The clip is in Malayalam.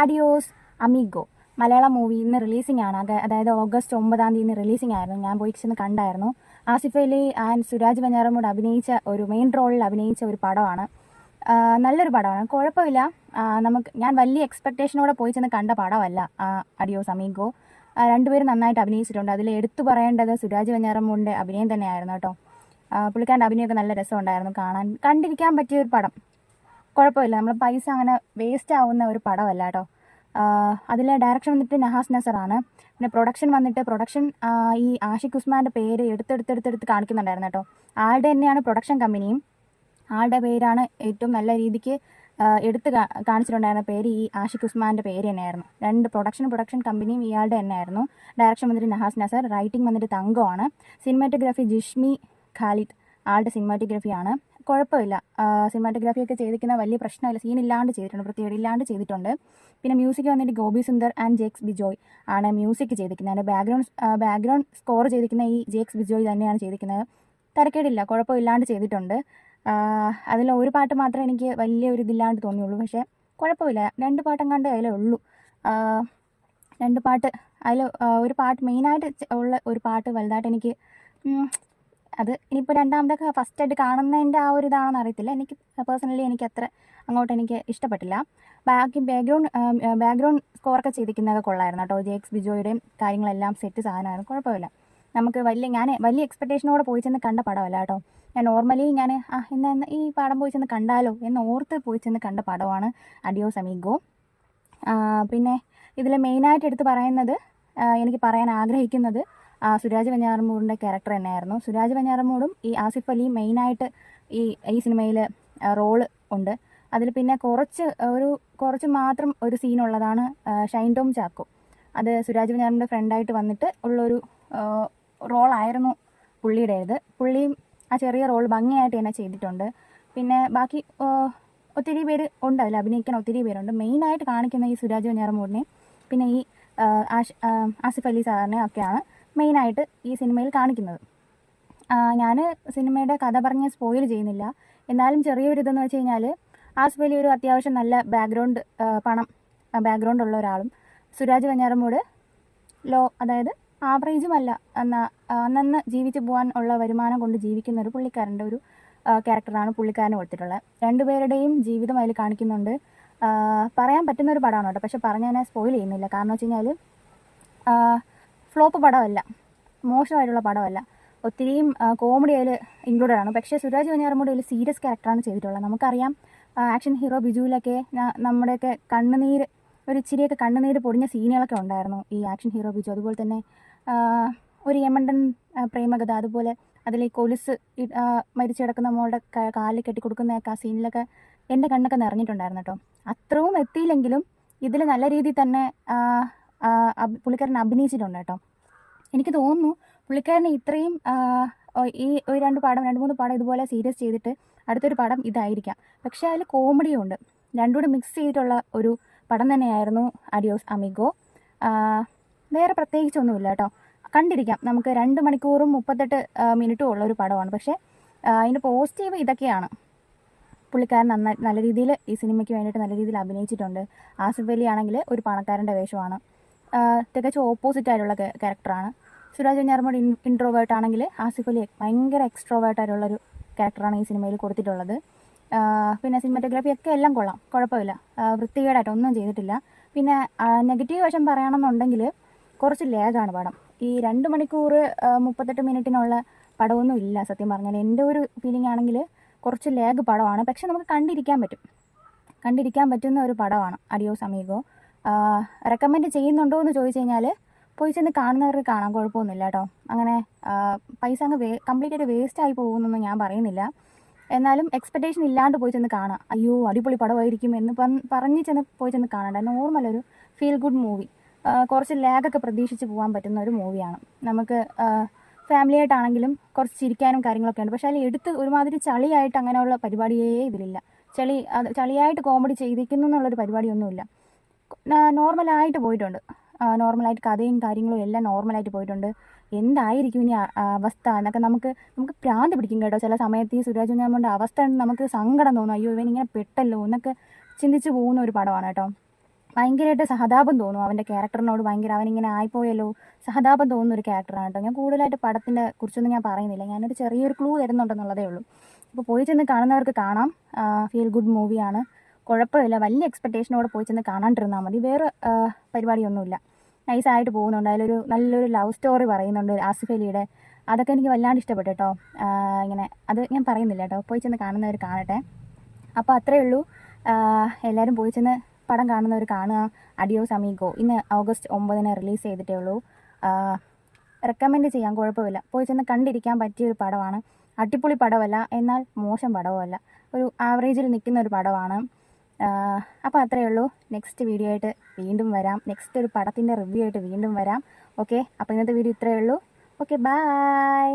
അഡിയോസ് അമീഗോ മലയാളം മൂവി ഇന്ന് റിലീസിംഗ് ആണ്. അതായത് ഓഗസ്റ്റ് 9 ഇന്ന് റിലീസിംഗ് ആയിരുന്നു. ഞാൻ പോയി ചെന്ന് കണ്ടായിരുന്നു. ആസിഫ് അലി ആൻഡ് സുരാജ് വെഞ്ഞാറമൂട് അഭിനയിച്ച ഒരു മെയിൻ റോളിൽ അഭിനയിച്ച ഒരു പടമാണ്. നല്ലൊരു പടമാണ്, കുഴപ്പമില്ല. ഞാൻ വലിയ എക്സ്പെക്റ്റേഷനോടെ പോയി ചെന്ന് കണ്ട പടമല്ല അഡിയോസ് അമീഗോ. രണ്ടുപേരും നന്നായിട്ട് അഭിനയിച്ചിട്ടുണ്ട്. അതിൽ എടുത്തു പറയേണ്ടത് സുരാജ് വെഞ്ഞാറമൂടിൻ്റെ അഭിനയം തന്നെയായിരുന്നു കേട്ടോ. പുള്ളിക്കാരൻ്റെ അഭിനയമൊക്കെ നല്ല രസമുണ്ടായിരുന്നു, കണ്ടിരിക്കാൻ പറ്റിയ ഒരു പടം. കുഴപ്പമില്ല, നമ്മൾ പൈസ അങ്ങനെ വേസ്റ്റ് ആവുന്ന ഒരു പടമല്ല കേട്ടോ. അതിലെ ഡയറക്ഷൻ വന്നിട്ട് നഹാസ് നസറാണ്. പിന്നെ പ്രൊഡക്ഷൻ ഈ ആഷിഖ് ഉസ്മാൻ്റെ പേര് എടുത്തെടുത്ത് കാണിക്കുന്നുണ്ടായിരുന്നു കേട്ടോ. ആളുടെ തന്നെയാണ് പ്രൊഡക്ഷൻ കമ്പനിയും, ആളുടെ പേരാണ് ഏറ്റവും നല്ല രീതിക്ക് എടുത്ത് കാണിച്ചിട്ടുണ്ടായിരുന്ന പേര് ഈ ആഷിഖ് ഉസ്മാൻ്റെ പേര് തന്നെയായിരുന്നു. രണ്ട് പ്രൊഡക്ഷൻ കമ്പനിയും ഇയാളുടെ തന്നെയായിരുന്നു. ഡയറക്ഷൻ വന്നിട്ട് നഹാസ് നസർ, റൈറ്റിംഗ് വന്നിട്ട് തങ്കമാണ്, സിനിമാറ്റോഗ്രാഫി ജിഷ്മി ഖാലിദ് ആളുടെ സിനിമാറ്റോഗ്രാഫിയാണ്. കുഴപ്പമില്ല, സിനിമാറ്റോഗ്രാഫിയൊക്കെ ചെയ്തിരിക്കുന്ന വലിയ പ്രശ്നമില്ല, സീനില്ലാണ്ട് ചെയ്തിട്ടുണ്ട്, വൃത്തികേട് ഇല്ലാണ്ട് ചെയ്തിട്ടുണ്ട്. പിന്നെ മ്യൂസിക് വന്നിട്ട് ഗോപി സുന്ദർ ആൻഡ് ജേക്സ് ബിജോയ് ആണ് മ്യൂസിക് ചെയ്തിരിക്കുന്നത്. അതിൻ്റെ ബാക്ക്ഗ്രൗണ്ട് സ്കോർ ചെയ്തിരിക്കുന്ന ഈ ജേക്സ് ബിജോയ് തന്നെയാണ് ചെയ്തിരിക്കുന്നത്. തരക്കേടില്ല, കുഴപ്പമില്ലാണ്ട് ചെയ്തിട്ടുണ്ട്. അതിൽ ഒരു പാട്ട് മാത്രമേ എനിക്ക് വലിയൊരു ഇതില്ലാണ്ട് തോന്നിയുള്ളൂ, പക്ഷേ കുഴപ്പമില്ല. രണ്ട് പാട്ടും കണ്ട് അതിലേ ഉള്ളൂ. രണ്ട് പാട്ട് അതിൽ ഒരു പാട്ട് മെയിനായിട്ട് ഉള്ള ഒരു പാട്ട് വലുതായിട്ട് എനിക്ക് അത് ഇനിയിപ്പോൾ രണ്ടാമതൊക്കെ ഫസ്റ്റായിട്ട് കാണുന്നതിൻ്റെ ആ ഒരു ഇതാണെന്ന് അറിയത്തില്ല. എനിക്ക് പേഴ്സണലി എനിക്ക് അത്ര അങ്ങോട്ട് എനിക്ക് ഇഷ്ടപ്പെട്ടില്ല. ബാക്കി ബാക്ക്ഗ്രൗണ്ട് സ്കോറൊക്കെ ചെയ്തിരിക്കുന്നതൊക്കെ കൊള്ളായിരുന്നു കേട്ടോ. ജേക്സ് ബിജോയുടെയും കാര്യങ്ങളെല്ലാം സെറ്റ് സാധനമായിരുന്നു, കുഴപ്പമില്ല. ഞാൻ വലിയ എക്സ്പെക്റ്റേഷനോടെ പോയി ചെന്ന് കണ്ട പടമല്ല കേട്ടോ. ഞാൻ നോർമലി ഇന്ന് ഈ പടം പോയി ചെന്ന് കണ്ടാലോ എന്ന് ഓർത്ത് പോയി ചെന്ന് കണ്ട പടമാണ് അഡിയോസ് അമീഗോ. പിന്നെ ഇതിൽ മെയിനായിട്ട് എടുത്ത് പറയുന്നത്, എനിക്ക് പറയാൻ ആഗ്രഹിക്കുന്നത് സുരാജ് വെഞ്ഞാറമൂടിൻ്റെ ക്യാരക്ടർ തന്നെയായിരുന്നു. സുരാജ് വെഞ്ഞാറമൂടും ഈ ആസിഫ് അലിയും മെയിനായിട്ട് ഈ സിനിമയിൽ റോള് ഉണ്ട്. അതിൽ പിന്നെ കുറച്ച് മാത്രം ഒരു സീനുള്ളതാണ് ഷൈൻ ടോം ചാക്കോ. അത് സുരാജ് വെഞ്ഞാറമൂടിൻ്റെ ഫ്രണ്ടായിട്ട് വന്നിട്ട് ഉള്ളൊരു റോളായിരുന്നു പുള്ളിയുടേത്. പുള്ളിയും ആ ചെറിയ റോൾ ഭംഗിയായിട്ട് തന്നെ ചെയ്തിട്ടുണ്ട്. പിന്നെ ബാക്കി ഒത്തിരി പേര് ഉണ്ട്, അതിൽ അഭിനയിക്കാൻ ഒത്തിരി പേരുണ്ട്. മെയിനായിട്ട് കാണിക്കുന്ന ഈ സുരാജ് വെഞ്ഞാറമൂടിനെ പിന്നെ ഈ ആസിഫ് അലി സാറിനെ ഒക്കെയാണ് മെയിനായിട്ട് ഈ സിനിമയിൽ കാണിക്കുന്നത്. ഞാൻ സിനിമയുടെ കഥ പറഞ്ഞ് സ്പോയിൽ ചെയ്യുന്നില്ല, എന്നാലും ചെറിയൊരു ഇതെന്ന് വെച്ച് കഴിഞ്ഞാൽ ആസിഫ് അലി ഒരു അത്യാവശ്യം നല്ല ബാക്ക്ഗ്രൗണ്ട് ഉള്ള ഒരാളും, സുരാജ് വെഞ്ഞാറമൂട് അതായത് ആവറേജുമല്ല, അന്നന്ന് ജീവിച്ചു പോകാൻ ഉള്ള വരുമാനം കൊണ്ട് ജീവിക്കുന്ന ഒരു പുള്ളിക്കാരൻ്റെ ഒരു ക്യാരക്ടറാണ് പുള്ളിക്കാരന് കൊടുത്തിട്ടുള്ളത്. രണ്ടുപേരുടെയും ജീവിതം അതിൽ കാണിക്കുന്നുണ്ട്. പറയാൻ പറ്റുന്ന ഒരു പടമാണ് കേട്ടോ, പക്ഷെ പറഞ്ഞാൽ സ്പോയിൽ ചെയ്യുന്നില്ല. കാരണം വെച്ച് കഴിഞ്ഞാൽ ഫ്ലോപ്പ് പടമല്ല, മോശമായിട്ടുള്ള പടമല്ല, ഒത്തിരിയും കോമഡി അതിൽ ഇൻക്ലൂഡഡ് ആണ്. പക്ഷേ സുരാജ് വെഞ്ഞാറമൂട് അതിൽ സീരിയസ് ക്യാരക്ടറാണ് ചെയ്തിട്ടുള്ളത്. നമുക്കറിയാം ആക്ഷൻ ഹീറോ ബിജുവിലൊക്കെ നമ്മുടെയൊക്കെ ഒരു ഇച്ചിരിയൊക്കെ കണ്ണുനീര് പൊടിഞ്ഞ സീനുകളൊക്കെ ഉണ്ടായിരുന്നു ഈ ആക്ഷൻ ഹീറോ ബിജു. അതുപോലെ തന്നെ ഒരു യമണ്ടൻ പ്രേമകഥ, അതുപോലെ അതിൽ ഈ കൊലുസ് മരിച്ചു കിടക്കുന്ന മോളുടെ കാലിൽ കെട്ടിക്കൊടുക്കുന്നതൊക്കെ ആ സീനിലൊക്കെ എൻ്റെ കണ്ണൊക്കെ നിറഞ്ഞിട്ടുണ്ടായിരുന്നു കേട്ടോ. അത്രയും എത്തിയില്ലെങ്കിലും ഇതിൽ നല്ല രീതിയിൽ തന്നെ പുള്ളിക്കാരൻ അഭിനയിച്ചിട്ടുണ്ട് കേട്ടോ. എനിക്ക് തോന്നുന്നു പുള്ളിക്കാരനെ ഇത്രയും ഈ രണ്ട് മൂന്ന് പടം ഇതുപോലെ സീരിയസ് ചെയ്തിട്ട് അടുത്തൊരു പടം ഇതായിരിക്കാം, പക്ഷേ അതിൽ കോമഡിയും ഉണ്ട്. രണ്ടുകൂടെ മിക്സ് ചെയ്തിട്ടുള്ള ഒരു പടം തന്നെയായിരുന്നു അഡിയോസ് അമീഗോ. വേറെ പ്രത്യേകിച്ചൊന്നുമില്ല കേട്ടോ, കണ്ടിരിക്കാം. നമുക്ക് 2 മണിക്കൂറും 38 മിനിറ്റും ഉള്ളൊരു പടമാണ്. പക്ഷേ അതിൻ്റെ പോസിറ്റീവ് ഇതൊക്കെയാണ്, പുള്ളിക്കാരൻ നല്ല രീതിയിൽ ഈ സിനിമയ്ക്ക് വേണ്ടിയിട്ട് നല്ല രീതിയിൽ അഭിനയിച്ചിട്ടുണ്ട്. ആസിഫ് അലി ആണെങ്കിൽ ഒരു പണക്കാരൻ്റെ വേഷമാണ്, തികച്ചും ഓപ്പോസിറ്റ് ആയിട്ടുള്ള ക്യാരക്ടറാണ്. സുരാജ് വെഞ്ഞാറമൂട് ഇൻട്രോവേർട്ട് ആണെങ്കിൽ ആസിഫ് അലി ഭയങ്കര എക്സ്ട്രോവേർട്ട് ആയിട്ടുള്ളൊരു ക്യാരക്ടറാണ് ഈ സിനിമയിൽ കൊടുത്തിട്ടുള്ളത്. പിന്നെ സിനിമാറ്റോഗ്രാഫി ഒക്കെ എല്ലാം കൊള്ളാം, കുഴപ്പമില്ല, വൃത്തികേടായിട്ട് ഒന്നും ചെയ്തിട്ടില്ല. പിന്നെ നെഗറ്റീവ് വശം പറയുകയാണെന്നുണ്ടെങ്കിൽ കുറച്ച് ലേഗാണ് പടം. ഈ 2 മണിക്കൂർ 38 മിനിറ്റിനുള്ള പടമൊന്നും ഇല്ല സത്യം പറഞ്ഞാൽ. എൻ്റെ ഒരു ഫീലിംഗ് ആണെങ്കിൽ കുറച്ച് ലേഗ് പടമാണ്, പക്ഷെ നമുക്ക് കണ്ടിരിക്കാൻ പറ്റുന്ന ഒരു പടമാണ് അഡിയോസ് അമീഗോ. റെക്കമെൻഡ് ചെയ്യുന്നുണ്ടോ എന്ന് ചോദിച്ചു കഴിഞ്ഞാൽ പോയി ചെന്ന് കാണുന്നവർക്ക് കാണാം, കുഴപ്പമൊന്നുമില്ല കേട്ടോ. അങ്ങനെ പൈസ കംപ്ലീറ്റ് ആയിട്ട് വേസ്റ്റ് ആയി പോകുമെന്നൊന്നും ഞാൻ പറയുന്നില്ല. എന്നാലും എക്സ്പെക്റ്റേഷൻ ഇല്ലാണ്ട് പോയി ചെന്ന് കാണാം, അയ്യോ അടിപൊളി പടമായിരിക്കും എന്ന് പറഞ്ഞ് പോയി ചെന്ന് കാണണ്ട. നോർമലൊരു ഫീൽ ഗുഡ് മൂവി, കുറച്ച് ലാഗൊക്കെ പ്രതീക്ഷിച്ച് പോകാൻ പറ്റുന്ന ഒരു മൂവിയാണ്. നമുക്ക് ഫാമിലി ആയിട്ടാണെങ്കിലും കുറച്ച് ചിരിക്കാനും കാര്യങ്ങളൊക്കെ ഉണ്ട്. പക്ഷേ അതിൽ ഒരുമാതിരി ചളിയായിട്ട് അങ്ങനെയുള്ള പരിപാടിയേ ഇതിലില്ല. ചളിയായിട്ട് കോമഡി ചെയ്തിരിക്കുന്നു എന്നുള്ളൊരു പരിപാടിയൊന്നുമില്ല. നോർമലായിട്ട് പോയിട്ടുണ്ട്, നോർമലായിട്ട് കഥയും കാര്യങ്ങളും എല്ലാം നോർമലായിട്ട് പോയിട്ടുണ്ട്. എന്തായിരിക്കും ഇനി അവസ്ഥ എന്നൊക്കെ നമുക്ക് ഭ്രാന്ത് പിടിക്കും കേട്ടോ. ചില സമയത്ത് ഈ സുരാജ് വെഞ്ഞാറമൂടിൻ്റെ അവസ്ഥ നമുക്ക് സങ്കടം തോന്നും, അയ്യോ ഇവൻ ഇങ്ങനെ പെട്ടല്ലോ എന്നൊക്കെ ചിന്തിച്ച് പോകുന്ന ഒരു പടമാണ് കേട്ടോ. ഭയങ്കരമായിട്ട് സഹതാപം തോന്നും അവൻ്റെ ക്യാരക്ടറിനോട്. അവനിങ്ങനെ ആയിപ്പോയല്ലോ, സഹതാപം തോന്നുന്ന ഒരു ക്യാരക്ടറാണ് കേട്ടോ. ഞാൻ കൂടുതലായിട്ട് പടത്തിൻ്റെ കുറിച്ചൊന്നും ഞാൻ പറയുന്നില്ല, ഞാനൊരു ചെറിയൊരു ക്ലൂ തരുന്നുണ്ടെന്നുള്ളതേ ഉള്ളൂ. അപ്പോൾ പോയി ചെന്ന് കാണുന്നവർക്ക് കാണാം. ഫീൽ ഗുഡ് മൂവിയാണ്, കുഴപ്പമില്ല. വലിയ എക്സ്പെക്റ്റേഷനോടെ പോയി ചെന്ന് കാണാണ്ടിരുന്നാൽ മതി. വേറെ പരിപാടിയൊന്നുമില്ല, നൈസായിട്ട് പോകുന്നുണ്ട്. അതിലൊരു നല്ലൊരു ലവ് സ്റ്റോറി പറയുന്നുണ്ട് ആസിഫ് അലിയുടെ. അതൊക്കെ എനിക്ക് വല്ലാണ്ട് ഇഷ്ടപ്പെട്ടു കേട്ടോ. ഇങ്ങനെ അത് ഞാൻ പറയുന്നില്ല കേട്ടോ, പോയി ചെന്ന് കാണുന്നവർ കാണട്ടെ. അപ്പോൾ അത്രയേ ഉള്ളൂ. എല്ലാവരും പോയി ചെന്ന് പടം കാണുന്നവർ കാണുക. അഡിയോസ് അമീഗോ ഇന്ന് ഓഗസ്റ്റ് 9 റിലീസ് ചെയ്തിട്ടേ ഉള്ളൂ. റെക്കമെൻഡ് ചെയ്യാൻ കുഴപ്പമില്ല, പോയി ചെന്ന് കണ്ടിരിക്കാൻ പറ്റിയൊരു പടമാണ്. അടിപൊളി പടമല്ല, എന്നാൽ മോശം പടവുമല്ല, ഒരു ആവറേജിൽ നിൽക്കുന്ന ഒരു പടമാണ്. അപ്പോൾ അത്രയേ ഉള്ളൂ. നെക്സ്റ്റ് വീഡിയോ ആയിട്ട് വീണ്ടും വരാം. നെക്സ്റ്റ് ഒരു പടത്തിൻ്റെ റിവ്യൂ ആയിട്ട് വീണ്ടും വരാം. ഓക്കെ, അപ്പോൾ ഇന്നത്തെ വീഡിയോ ഇത്രയേ ഉള്ളൂ. Okay, by.